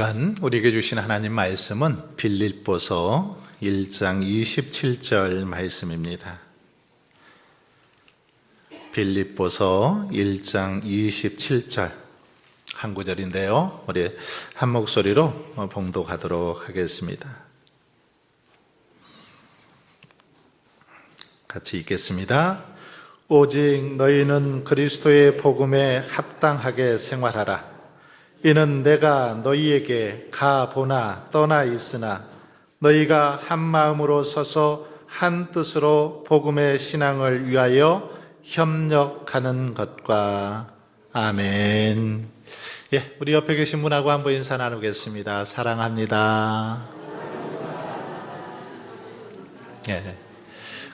우리에게 주신 하나님 말씀은 빌립보서 1장 27절 말씀입니다. 빌립보서 1장 27절 한 구절인데요. 우리 한 목소리로 봉독하도록 하겠습니다. 같이 읽겠습니다. 오직 너희는 그리스도의 복음에 합당하게 생활하라. 이는 내가 너희에게 가보나 떠나 있으나 너희가 한 마음으로 서서 한 뜻으로 복음의 신앙을 위하여 협력하는 것과 아멘. 예, 우리 옆에 계신 분하고 한번 인사 나누겠습니다. 사랑합니다. 예,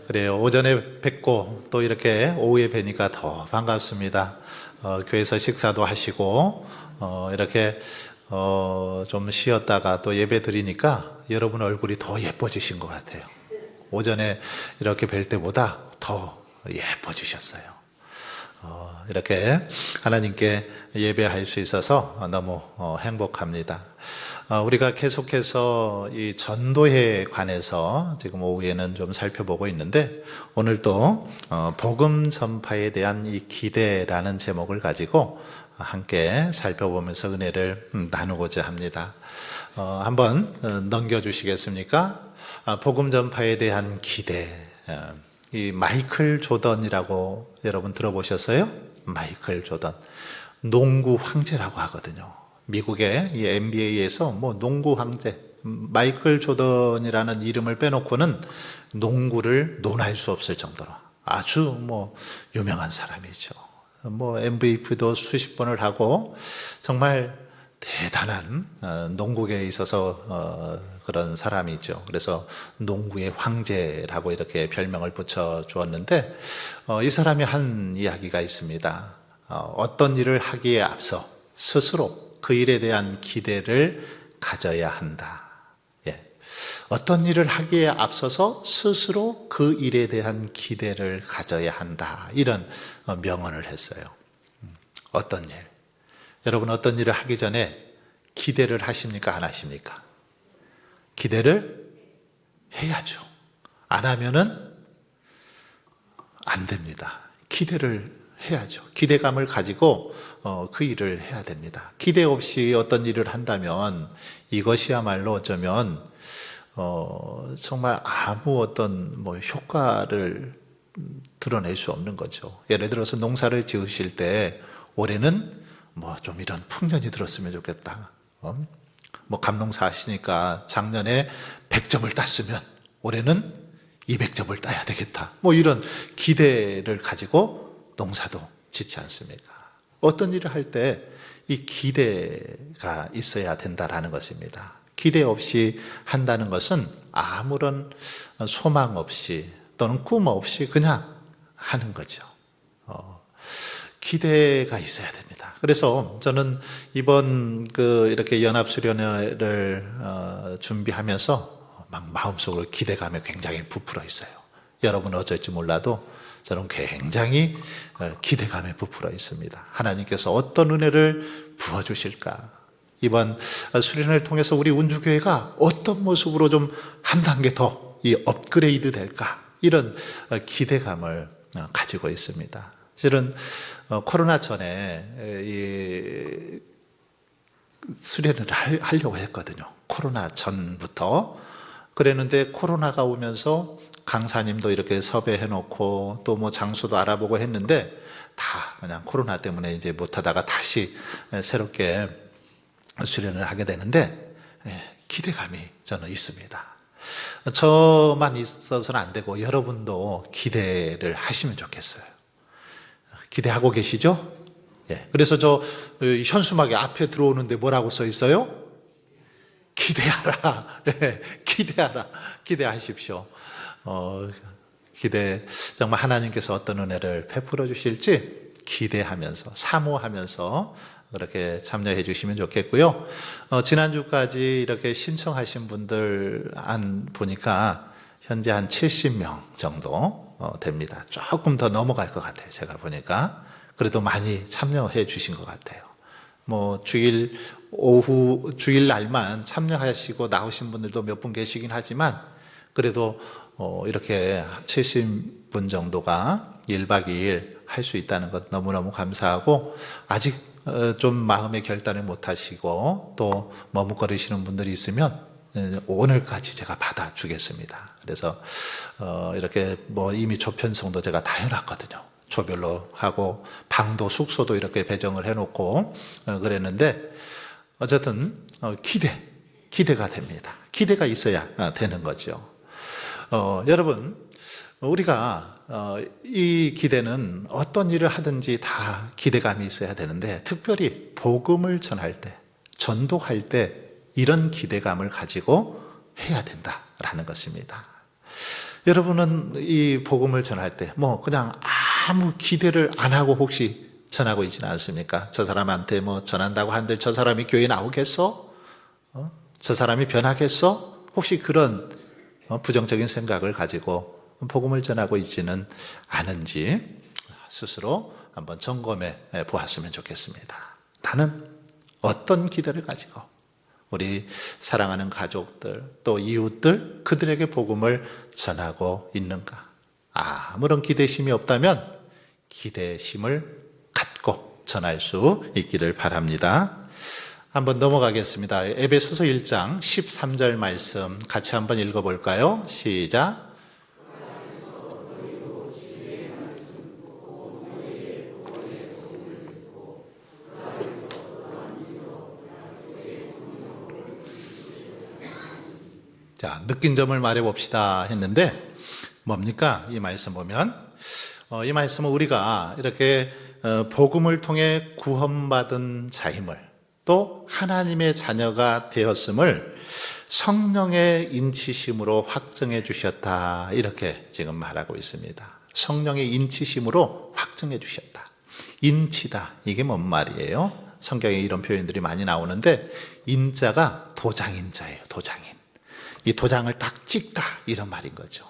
그래요. 오전에 뵙고 또 이렇게 오후에 뵈니까 더 반갑습니다. 교회에서 식사도 하시고 이렇게 좀 쉬었다가 또 예배 드리니까 여러분 얼굴이 더 예뻐지신 것 같아요. 오전에 이렇게 뵐 때보다 더 예뻐지셨어요. 이렇게 하나님께 예배할 수 있어서 너무 행복합니다. 우리가 계속해서 이 전도에 관해서 지금 오후에는 좀 살펴보고 있는데, 오늘도 복음 전파에 대한 이 기대라는 제목을 가지고 함께 살펴보면서 은혜를 나누고자 합니다. 한번 넘겨주시겠습니까? 복음 전파에 대한 기대. 이 마이클 조던이라고 여러분 들어보셨어요? 마이클 조던. 농구 황제라고 하거든요. 미국의 이 NBA에서 뭐 농구 황제, 마이클 조던이라는 이름을 빼놓고는 농구를 논할 수 없을 정도로 아주 뭐 유명한 사람이죠. 뭐 MVP도 수십 번을 하고 정말 대단한 농구계에 있어서 그런 사람이죠. 그래서 농구의 황제라고 이렇게 별명을 붙여 주었는데, 이 사람이 한 이야기가 있습니다. 어떤 일을 하기에 앞서 스스로 그 일에 대한 기대를 가져야 한다. 예. 어떤 일을 하기에 앞서서 스스로 그 일에 대한 기대를 가져야 한다. 이런 명언을 했어요. 어떤 일? 여러분, 어떤 일을 하기 전에 기대를 하십니까? 안 하십니까? 기대를 해야죠. 안 하면은 안 됩니다. 기대를 해야죠. 기대감을 가지고 그 일을 해야 됩니다. 기대 없이 어떤 일을 한다면 이것이야말로 어쩌면 정말 아무 어떤 뭐 효과를 드러낼 수 없는 거죠. 예를 들어서 농사를 지으실 때 올해는 뭐 좀 이런 풍년이 들었으면 좋겠다. 뭐 감농사 하시니까 작년에 100점을 땄으면 올해는 200점을 따야 되겠다. 뭐 이런 기대를 가지고 농사도 짓지 않습니까? 어떤 일을 할 때 이 기대가 있어야 된다라는 것입니다. 기대 없이 한다는 것은 아무런 소망 없이 또는 꿈 없이 그냥 하는 거죠. 기대가 있어야 됩니다. 그래서 저는 이번 이렇게 연합수련회를 준비하면서 막 마음속으로 기대감에 굉장히 부풀어 있어요. 여러분은 어쩔지 몰라도 저는 굉장히 기대감에 부풀어 있습니다. 하나님께서 어떤 은혜를 부어주실까? 이번 수련회를 통해서 우리 운주교회가 어떤 모습으로 좀 한 단계 더 이 업그레이드 될까? 이런 기대감을 가지고 있습니다. 실은 코로나 전에 이 수련회를 하려고 했거든요. 코로나 전부터. 그랬는데 코로나가 오면서 강사님도 이렇게 섭외해놓고 또 뭐 장소도 알아보고 했는데 다 그냥 코로나 때문에 이제 못하다가 다시 새롭게 수련을 하게 되는데, 기대감이 저는 있습니다. 저만 있어서는 안 되고 여러분도 기대를 하시면 좋겠어요. 기대하고 계시죠? 예. 그래서 저 현수막에 앞에 들어오는데 뭐라고 써 있어요? 기대하라. 예. 기대하라. 기대하십시오. 기대, 정말 하나님께서 어떤 은혜를 베풀어 주실지 기대하면서, 사모하면서 그렇게 참여해 주시면 좋겠고요. 지난주까지 이렇게 신청하신 분들 보니까 현재 한 70명 정도 됩니다. 조금 더 넘어갈 것 같아요. 제가 보니까. 그래도 많이 참여해 주신 것 같아요. 뭐 주일 오후 주일 날만 참여하시고 나오신 분들도 몇 분 계시긴 하지만 그래도 이렇게 70분 정도가 1박 2일 할 수 있다는 것 너무너무 감사하고, 아직 좀 마음의 결단을 못 하시고 또 머뭇거리시는 분들이 있으면 오늘까지 제가 받아주겠습니다. 그래서 이렇게 뭐 이미 조편성도 제가 다 해놨거든요. 조별로 하고 방도 숙소도 이렇게 배정을 해놓고 그랬는데, 어쨌든 기대가 됩니다. 기대가 있어야 되는 거죠. 여러분, 우리가 이 기대는 어떤 일을 하든지 다 기대감이 있어야 되는데, 특별히 복음을 전할 때, 전도할 때 이런 기대감을 가지고 해야 된다라는 것입니다. 여러분은 이 복음을 전할 때 뭐 그냥 아무 기대를 안 하고 혹시 전하고 있지는 않습니까? 저 사람한테 뭐 전한다고 한들 저 사람이 교회 나오겠어? 저 사람이 변하겠어? 혹시 그런 부정적인 생각을 가지고 복음을 전하고 있지는 않은지 스스로 한번 점검해 보았으면 좋겠습니다. 나는 어떤 기대를 가지고 우리 사랑하는 가족들 또 이웃들 그들에게 복음을 전하고 있는가? 아무런 기대심이 없다면 기대심을 갖고 전할 수 있기를 바랍니다. 한번 넘어가겠습니다. 에베소서 1장 13절 말씀 같이 한번 읽어볼까요? 시작. 자, 느낀 점을 말해봅시다 했는데 뭡니까? 이 말씀 보면 이 말씀은 우리가 이렇게 복음을 통해 구원받은 자임을, 또 하나님의 자녀가 되었음을 성령의 인치심으로 확증해 주셨다, 이렇게 지금 말하고 있습니다. 성령의 인치심으로 확증해 주셨다. 인치다, 이게 뭔 말이에요? 성경에 이런 표현들이 많이 나오는데, 인자가 도장인자예요. 도장인. 이 도장을 딱 찍다, 이런 말인 거죠.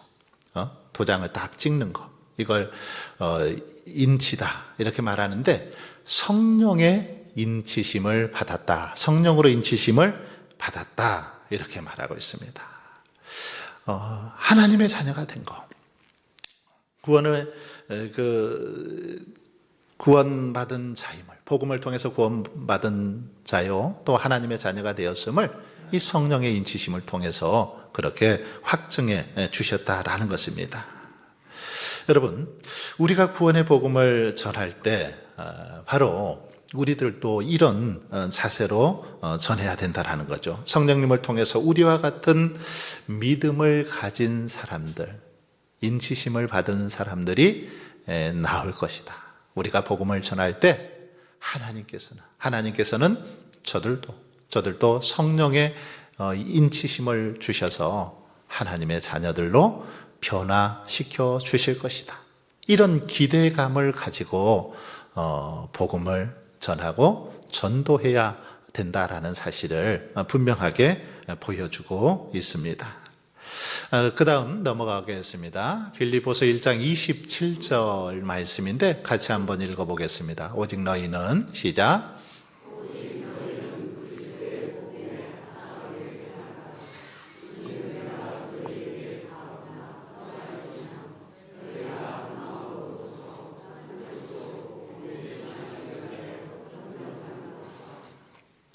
도장을 딱 찍는 거, 이걸 인치다 이렇게 말하는데, 성령의 인치심을 받았다, 성령으로 인치심을 받았다, 이렇게 말하고 있습니다. 하나님의 자녀가 된 거, 구원받은 자임을, 복음을 통해서 구원받은 자요, 또 하나님의 자녀가 되었음을 이 성령의 인치심을 통해서 그렇게 확증해 주셨다라는 것입니다. 여러분, 우리가 구원의 복음을 전할 때 바로 우리들도 이런 자세로 전해야 된다라는 거죠. 성령님을 통해서 우리와 같은 믿음을 가진 사람들, 인치심을 받은 사람들이 나올 것이다. 우리가 복음을 전할 때 하나님께서는 저들도 성령의 인치심을 주셔서 하나님의 자녀들로 변화시켜 주실 것이다. 이런 기대감을 가지고 복음을 전하고 전도해야 된다라는 사실을 분명하게 보여주고 있습니다. 그 다음 넘어가겠습니다. 빌립보서 1장 27절 말씀인데 같이 한번 읽어보겠습니다. 오직 너희는, 시작.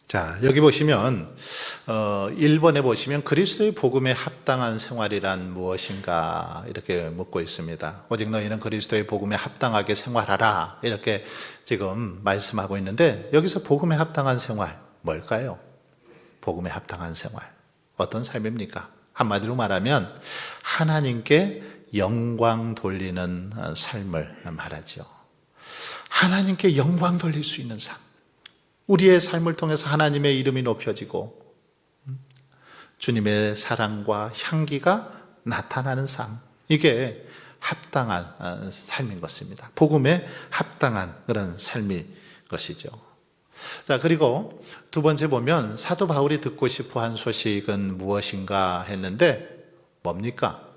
자, 여기 보시면 1번에 보시면 그리스도의 복음에 합당한 생활이란 무엇인가 이렇게 묻고 있습니다. 오직 너희는 그리스도의 복음에 합당하게 생활하라, 이렇게 지금 말씀하고 있는데, 여기서 복음에 합당한 생활 뭘까요? 복음에 합당한 생활 어떤 삶입니까? 한마디로 말하면 하나님께 영광 돌리는 삶을 말하죠. 하나님께 영광 돌릴 수 있는 삶, 우리의 삶을 통해서 하나님의 이름이 높여지고 주님의 사랑과 향기가 나타나는 삶, 이게 합당한 삶인 것입니다. 복음에 합당한 그런 삶인 것이죠. 자, 그리고 두 번째 보면 사도 바울이 듣고 싶어 한 소식은 무엇인가 했는데 뭡니까?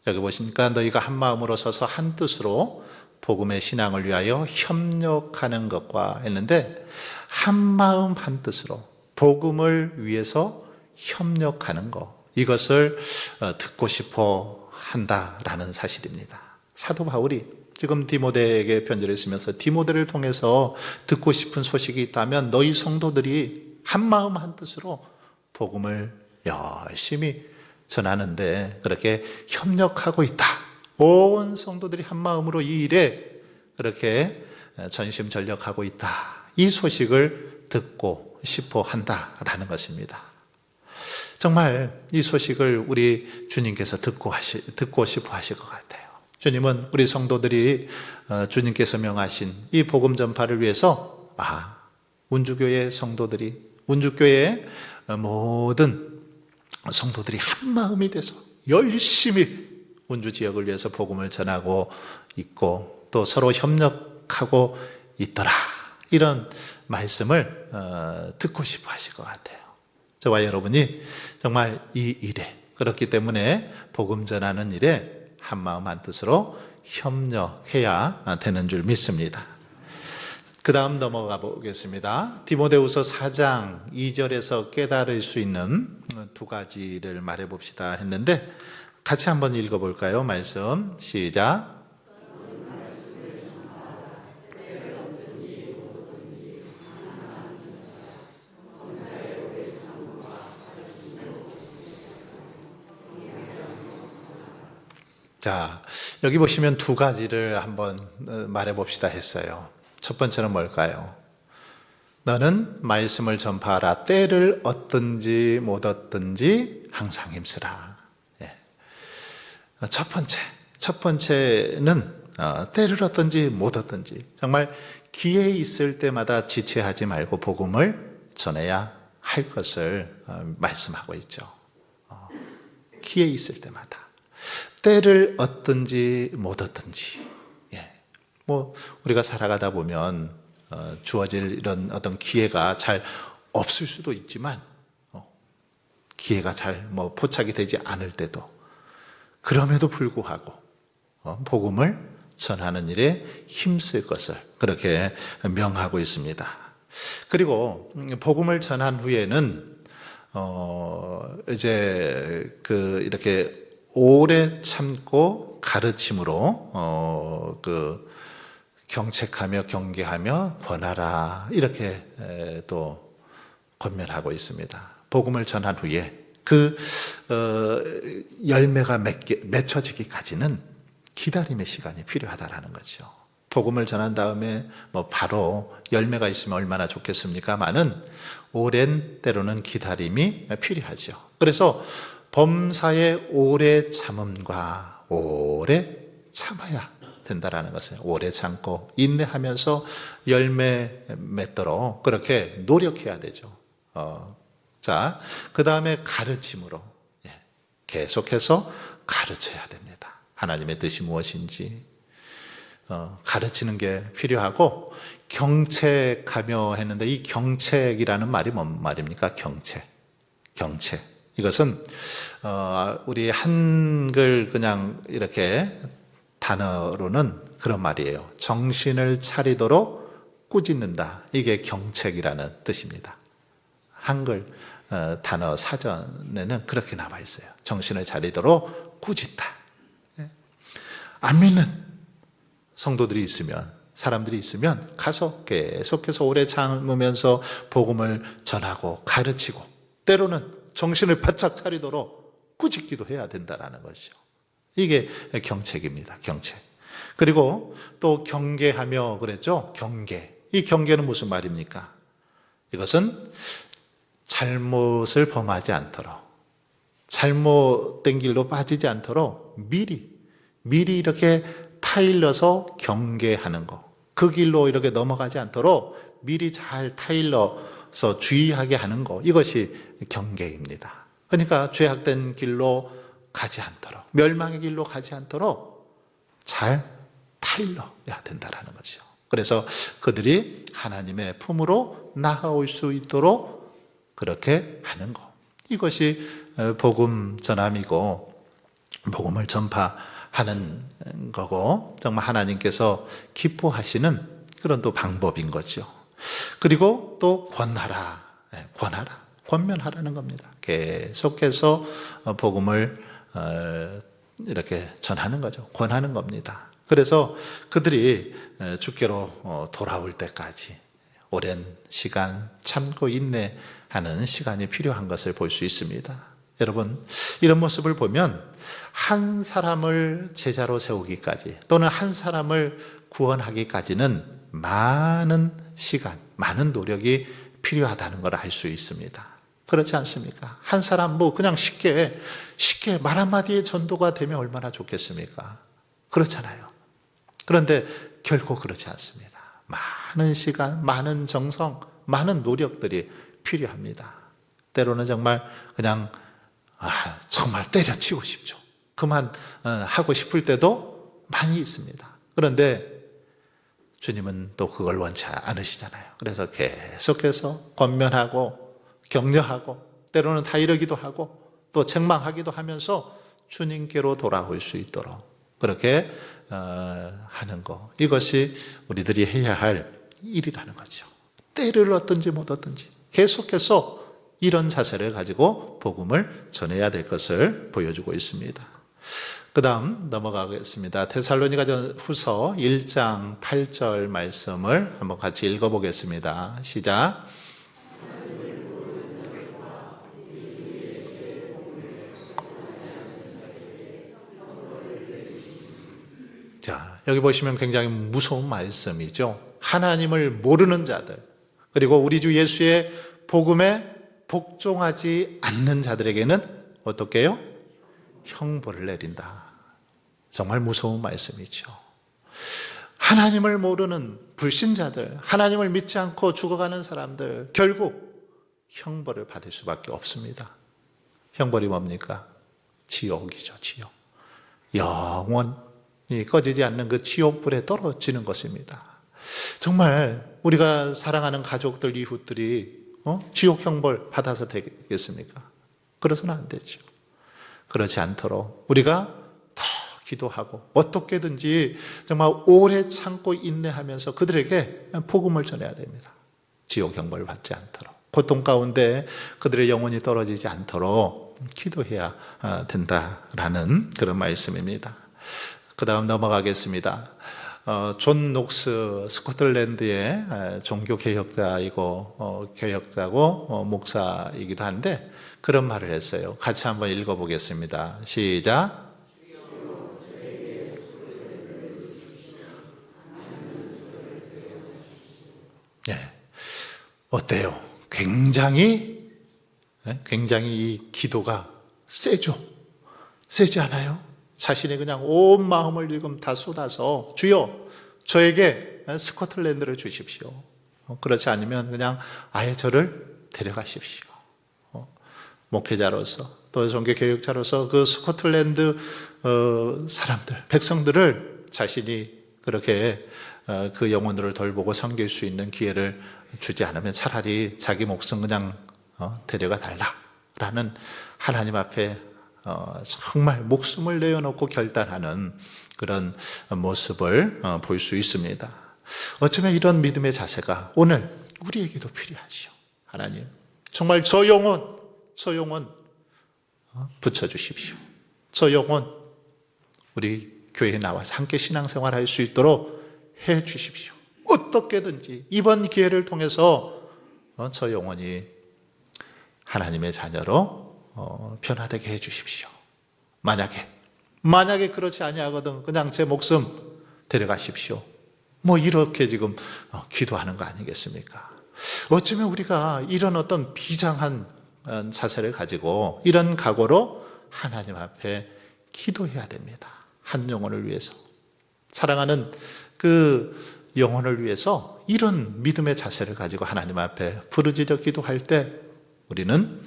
여기 보시니까 너희가 한 마음으로 서서 한 뜻으로 복음의 신앙을 위하여 협력하는 것과 했는데, 한마음 한뜻으로 복음을 위해서 협력하는 것, 이것을 듣고 싶어 한다라는 사실입니다. 사도 바울이 지금 디모데에게 편지를 쓰면서 디모데를 통해서 듣고 싶은 소식이 있다면 너희 성도들이 한마음 한뜻으로 복음을 열심히 전하는데 그렇게 협력하고 있다. 온 성도들이 한마음으로 이 일에 그렇게 전심전력하고 있다. 이 소식을 듣고 싶어 한다라는 것입니다. 정말 이 소식을 우리 주님께서 듣고 싶어 하실 것 같아요. 주님은 우리 성도들이 주님께서 명하신 이 복음 전파를 위해서 운주교회 성도들이, 운주교회의 모든 성도들이 한 마음이 돼서 열심히 운주 지역을 위해서 복음을 전하고 있고 또 서로 협력하고 있더라. 이런 말씀을 듣고 싶어 하실 것 같아요. 저와 여러분이 정말 이 일에, 그렇기 때문에 복음 전하는 일에 한마음 한뜻으로 협력해야 되는 줄 믿습니다. 그 다음 넘어가 보겠습니다. 디모데후서 4장 2절에서 깨달을 수 있는 두 가지를 말해 봅시다 했는데 같이 한번 읽어볼까요? 말씀 시작. 자, 여기 보시면 두 가지를 한번 말해 봅시다 했어요. 첫 번째는 뭘까요? 너는 말씀을 전파하라. 때를 얻든지 못 얻든지 항상 힘쓰라. 첫 번째는 때를 얻든지 못 얻든지 정말 기회 있을 때마다 지체하지 말고 복음을 전해야 할 것을 말씀하고 있죠. 기회 있을 때마다 때를 얻든지 못 얻든지. 우리가 살아가다 보면 주어질 이런 어떤 기회가 잘 없을 수도 있지만 기회가 잘 포착이 되지 않을 때도 그럼에도 불구하고 복음을 전하는 일에 힘쓸 것을 그렇게 명하고 있습니다. 그리고 복음을 전한 후에는 이제 이렇게 오래 참고 가르침으로 경책하며 경계하며 권하라 이렇게 또 권면하고 있습니다. 복음을 전한 후에 열매가 맺혀지기까지는 기다림의 시간이 필요하다라는 거죠. 복음을 전한 다음에 바로 열매가 있으면 얼마나 좋겠습니까마는 오랜 때로는 기다림이 필요하죠. 그래서 범사의 오래 참음과 오래 참아야 된다라는 것을 오래 참고 인내하면서 열매 맺도록 그렇게 노력해야 되죠. 자, 그 다음에 가르침으로 계속해서 가르쳐야 됩니다. 하나님의 뜻이 무엇인지 가르치는 게 필요하고 경책하며 했는데 이 경책이라는 말이 뭔 말입니까? 경책. 이것은 우리 한글 그냥 이렇게 단어로는 그런 말이에요. 정신을 차리도록 꾸짖는다. 이게 경책이라는 뜻입니다. 한글 단어 사전에는 그렇게 나와 있어요. 정신을 차리도록 꾸짖다. 안 믿는 성도들이 있으면, 사람들이 있으면 가서 계속해서 오래 참으면서 복음을 전하고 가르치고 때로는 정신을 바짝 차리도록 꾸짖기도 해야 된다는 것이죠. 이게 경책입니다. 경책. 그리고 또 경계하며 그랬죠. 경계. 이 경계는 무슨 말입니까? 이것은 잘못을 범하지 않도록, 잘못된 길로 빠지지 않도록 미리 이렇게 타일러서 경계하는 것. 그 길로 이렇게 넘어가지 않도록 미리 잘 타일러서 주의하게 하는 것. 이것이 경계입니다. 그러니까 죄악된 길로 가지 않도록, 멸망의 길로 가지 않도록 잘 타일러야 된다는 거죠. 그래서 그들이 하나님의 품으로 나아올 수 있도록 그렇게 하는 것. 이것이 복음 전함이고 복음을 전파하는 거고 정말 하나님께서 기뻐하시는 그런 또 방법인 거죠. 그리고 또 권하라. 권하라. 권면하라는 겁니다. 계속해서 복음을 이렇게 전하는 거죠. 권하는 겁니다. 그래서 그들이 주께로 돌아올 때까지 오랜 시간 참고 인내하는 시간이 필요한 것을 볼 수 있습니다. 여러분, 이런 모습을 보면 한 사람을 제자로 세우기까지 또는 한 사람을 구원하기까지는 많은 시간, 많은 노력이 필요하다는 걸 알 수 있습니다. 그렇지 않습니까? 한 사람 그냥 쉽게 말 한마디에 전도가 되면 얼마나 좋겠습니까? 그렇잖아요. 그런데 결코 그렇지 않습니다. 많은 시간, 많은 정성, 많은 노력들이 필요합니다. 때로는 정말 그냥 정말 때려치우고 싶죠. 그만 하고 싶을 때도 많이 있습니다. 그런데 주님은 또 그걸 원치 않으시잖아요. 그래서 계속해서 권면하고 격려하고 때로는 다 이러기도 하고 또 책망하기도 하면서 주님께로 돌아올 수 있도록 그렇게 하는 것, 이것이 우리들이 해야 할 일이라는 거죠. 때를 얻든지 못 얻든지 계속해서 이런 자세를 가지고 복음을 전해야 될 것을 보여주고 있습니다. 그 다음 넘어가겠습니다. 데살로니가 후서 1장 8절 말씀을 한번 같이 읽어보겠습니다. 시작. 자, 여기 보시면 굉장히 무서운 말씀이죠. 하나님을 모르는 자들, 그리고 우리 주 예수의 복음에 복종하지 않는 자들에게는 어떻게 해요? 형벌을 내린다. 정말 무서운 말씀이죠. 하나님을 모르는 불신자들, 하나님을 믿지 않고 죽어가는 사람들, 결국 형벌을 받을 수밖에 없습니다. 형벌이 뭡니까? 지옥이죠, 지옥. 영원히 꺼지지 않는 그 지옥불에 떨어지는 것입니다. 정말 우리가 사랑하는 가족들, 이웃들이 지옥 형벌 받아서 되겠습니까? 그래서는 안 되죠. 그렇지 않도록 우리가 더 기도하고 어떻게든지 정말 오래 참고 인내하면서 그들에게 복음을 전해야 됩니다. 지옥 형벌을 받지 않도록, 고통 가운데 그들의 영혼이 떨어지지 않도록 기도해야 된다라는 그런 말씀입니다. 그 다음 넘어가겠습니다. 존 녹스, 스코틀랜드의 종교개혁자이고 개혁자고 목사이기도 한데 그런 말을 했어요. 같이 한번 읽어보겠습니다. 시작. 네. 어때요? 굉장히 이 기도가 세죠? 세지 않아요? 자신이 그냥 온 마음을 지금 다 쏟아서 주여 저에게 스코틀랜드를 주십시오. 그렇지 않으면 그냥 아예 저를 데려가십시오. 목회자로서 또 종교교육자로서 그 스코틀랜드 사람들, 백성들을 자신이 그렇게 그 영혼들을 돌보고 섬길 수 있는 기회를 주지 않으면 차라리 자기 목숨 그냥 데려가 달라라는 하나님 앞에 정말 목숨을 내어놓고 결단하는 그런 모습을 볼 수 있습니다. 어쩌면 이런 믿음의 자세가 오늘 우리에게도 필요하죠. 하나님, 정말 저 영혼 붙여주십시오. 저 영혼 우리 교회에 나와서 함께 신앙생활할 수 있도록 해 주십시오. 어떻게든지 이번 기회를 통해서 저 영혼이 하나님의 자녀로 변화되게 해 주십시오. 만약에 그렇지 아니하거든 그냥 제 목숨 데려가십시오. 이렇게 지금 기도하는 거 아니겠습니까? 어쩌면 우리가 이런 어떤 비장한 자세를 가지고 이런 각오로 하나님 앞에 기도해야 됩니다. 한 영혼을 위해서, 사랑하는 그 영혼을 위해서 이런 믿음의 자세를 가지고 하나님 앞에 부르짖어 기도할 때 우리는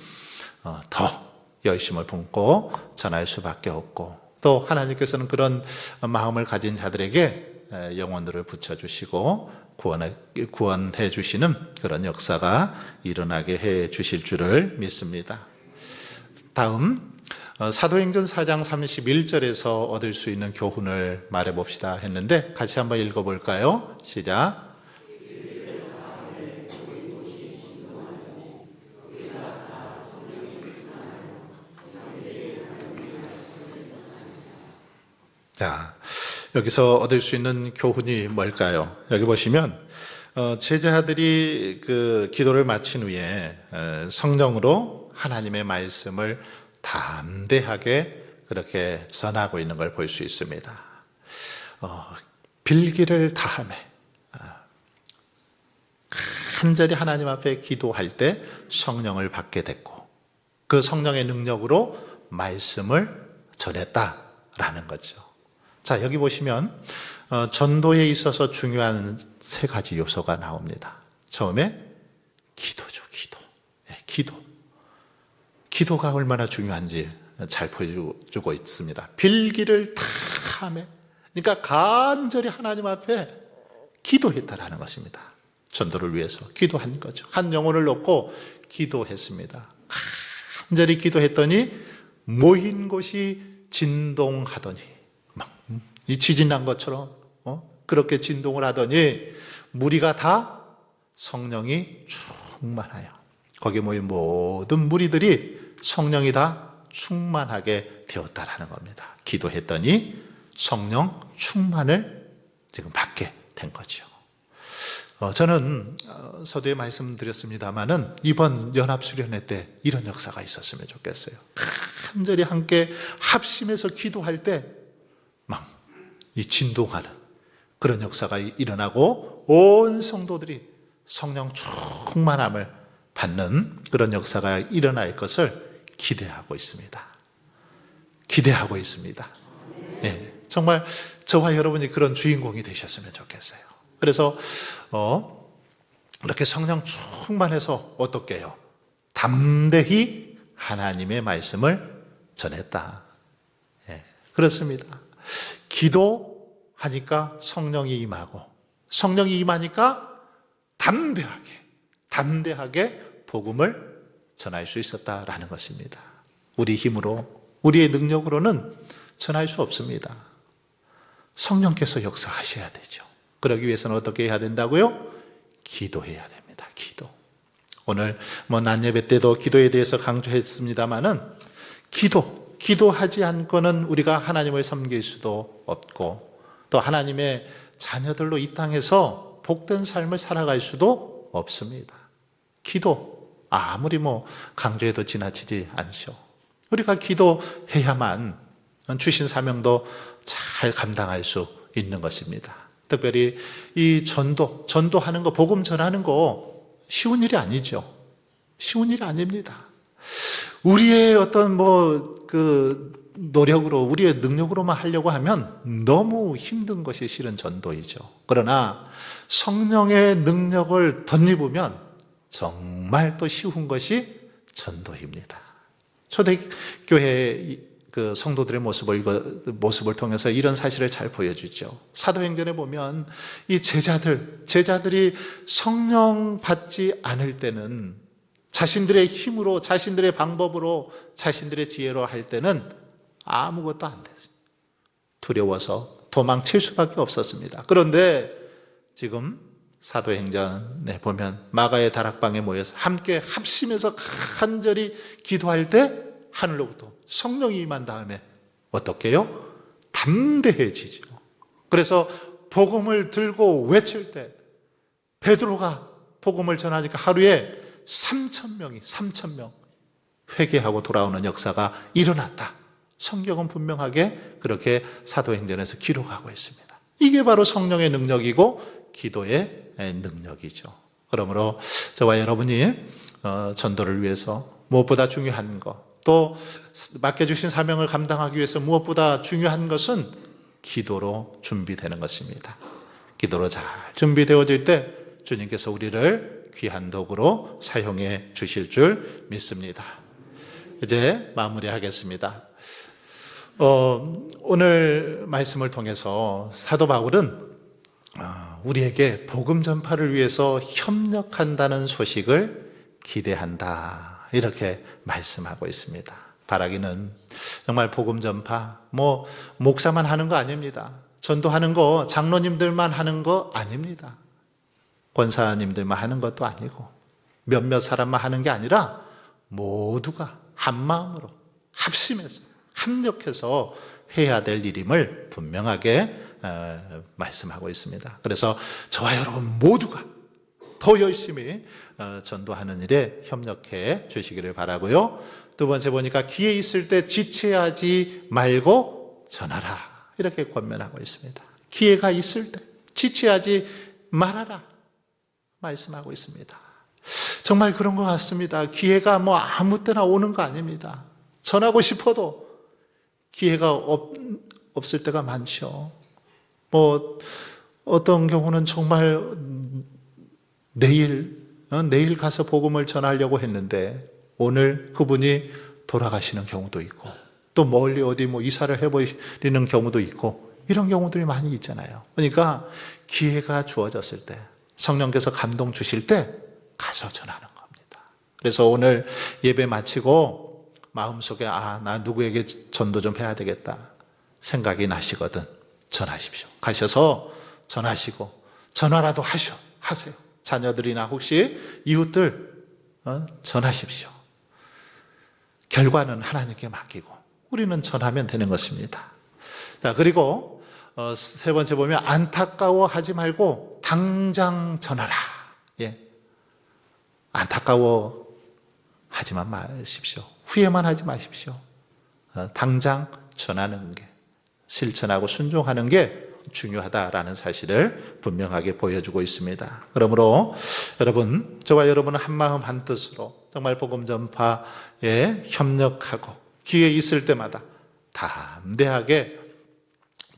더 열심을 품고 전할 수밖에 없고, 또 하나님께서는 그런 마음을 가진 자들에게 영혼들을 붙여주시고 구원해 주시는 그런 역사가 일어나게 해 주실 줄을 믿습니다. 다음 사도행전 4장 31절에서 얻을 수 있는 교훈을 말해 봅시다 했는데 같이 한번 읽어볼까요? 시작. 자, 여기서 얻을 수 있는 교훈이 뭘까요? 여기 보시면 제자들이 그 기도를 마친 후에 성령으로 하나님의 말씀을 담대하게 그렇게 전하고 있는 걸 볼 수 있습니다. 빌기를 다하며 간절히 하나님 앞에 기도할 때 성령을 받게 됐고 그 성령의 능력으로 말씀을 전했다라는 거죠. 자, 여기 보시면 전도에 있어서 중요한 세 가지 요소가 나옵니다. 처음에 기도죠. 기도가 얼마나 중요한지 잘 보여주고 있습니다. 빌기를 다 하며, 그러니까 간절히 하나님 앞에 기도했다라는 것입니다. 전도를 위해서 기도한 거죠. 한 영혼을 놓고 기도했습니다. 간절히 기도했더니 모인 곳이 진동하더니 이 지진 난 것처럼 그렇게 진동을 하더니 무리가 다 성령이 충만하여 거기 모인 모든 무리들이 성령이 다 충만하게 되었다라는 겁니다. 기도했더니 성령 충만을 지금 받게 된 거죠. 저는 서두에 말씀드렸습니다마는 이번 연합수련회 때 이런 역사가 있었으면 좋겠어요. 간절히 함께 합심해서 기도할 때 막 이 진동하는 그런 역사가 일어나고 온 성도들이 성령 충만함을 받는 그런 역사가 일어날 것을 기대하고 있습니다. 네, 정말 저와 여러분이 그런 주인공이 되셨으면 좋겠어요. 그래서 이렇게 성령 충만해서 어떻게 해요? 담대히 하나님의 말씀을 전했다. 네, 그렇습니다. 기도하니까 성령이 임하고 성령이 임하니까 담대하게 복음을 전할 수 있었다라는 것입니다. 우리 힘으로, 우리의 능력으로는 전할 수 없습니다. 성령께서 역사하셔야 되죠. 그러기 위해서는 어떻게 해야 된다고요? 기도해야 됩니다. 오늘 낮 예배 때도 기도에 대해서 강조했습니다마는 기도하지 않고는 우리가 하나님을 섬길 수도 없고 또 하나님의 자녀들로 이 땅에서 복된 삶을 살아갈 수도 없습니다. 기도 아무리 강조해도 지나치지 않죠. 우리가 기도해야만 주신 사명도 잘 감당할 수 있는 것입니다. 특별히 이 전도하는 거, 복음 전하는 거 쉬운 일이 아니죠. 쉬운 일이 아닙니다. 우리의 어떤 노력으로, 우리의 능력으로만 하려고 하면 너무 힘든 것이 실은 전도이죠. 그러나 성령의 능력을 덧입으면 정말 또 쉬운 것이 전도입니다. 초대교회 그 성도들의 모습을 통해서 이런 사실을 잘 보여주죠. 사도행전에 보면 이 제자들이 성령 받지 않을 때는 자신들의 힘으로, 자신들의 방법으로, 자신들의 지혜로 할 때는 아무것도 안 됐습니다. 두려워서 도망칠 수밖에 없었습니다. 그런데 지금 사도행전에 보면 마가의 다락방에 모여서 함께 합심해서 간절히 기도할 때 하늘로부터 성령이 임한 다음에 어떻게 해요? 담대해지죠. 그래서 복음을 들고 외칠 때 베드로가 복음을 전하니까 하루에 3,000명 회개하고 돌아오는 역사가 일어났다. 성경은 분명하게 그렇게 사도행전에서 기록하고 있습니다. 이게 바로 성령의 능력이고 기도의 능력이죠. 그러므로 저와 여러분이 전도를 위해서 무엇보다 중요한 것, 또 맡겨주신 사명을 감당하기 위해서 무엇보다 중요한 것은 기도로 준비되는 것입니다. 기도로 잘 준비되어질 때 주님께서 우리를 귀한 도구로 사용해 주실 줄 믿습니다. 이제 마무리하겠습니다. 오늘 말씀을 통해서 사도 바울은 우리에게 복음 전파를 위해서 협력한다는 소식을 기대한다, 이렇게 말씀하고 있습니다. 바라기는 정말 복음 전파, 목사만 하는 거 아닙니다. 전도하는 거 장로님들만 하는 거 아닙니다. 권사님들만 하는 것도 아니고 몇몇 사람만 하는 게 아니라 모두가 한 마음으로 합심해서 합력해서 해야 될 일임을 분명하게 말씀하고 있습니다. 그래서 저와 여러분 모두가 더 열심히 전도하는 일에 협력해 주시기를 바라고요. 두 번째 보니까 기회 있을 때 지체하지 말고 전하라, 이렇게 권면하고 있습니다. 기회가 있을 때 지체하지 말아라 말씀하고 있습니다. 정말 그런 것 같습니다. 기회가 뭐 아무 때나 오는 거 아닙니다. 전하고 싶어도 기회가 없을 때가 많죠. 뭐 어떤 경우는 정말 내일 가서 복음을 전하려고 했는데 오늘 그분이 돌아가시는 경우도 있고, 또 멀리 어디 뭐 이사를 해버리는 경우도 있고, 이런 경우들이 많이 있잖아요. 그러니까 기회가 주어졌을 때, 성령께서 감동 주실 때 가서 전하는 겁니다. 그래서 오늘 예배 마치고 마음속에 나 누구에게 전도 좀 해야 되겠다 생각이 나시거든 전하십시오. 가셔서 전하시고, 전화라도 하세요. 자녀들이나 혹시 이웃들 전하십시오. 결과는 하나님께 맡기고 우리는 전하면 되는 것입니다. 자, 그리고 세 번째 보면 안타까워하지 말고 당장 전하라. 예, 안타까워하지만 마십시오. 후회만 하지 마십시오. 당장 전하는 게, 실천하고 순종하는 게 중요하다라는 사실을 분명하게 보여주고 있습니다. 그러므로 여러분, 저와 여러분은 한마음 한뜻으로 정말 복음 전파에 협력하고 기회 있을 때마다 담대하게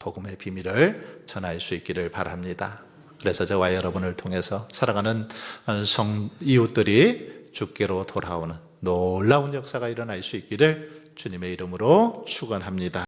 복음의 비밀을 전할 수 있기를 바랍니다. 그래서 저와 여러분을 통해서 살아가는 이웃들이 주께로 돌아오는 놀라운 역사가 일어날 수 있기를 주님의 이름으로 축원합니다.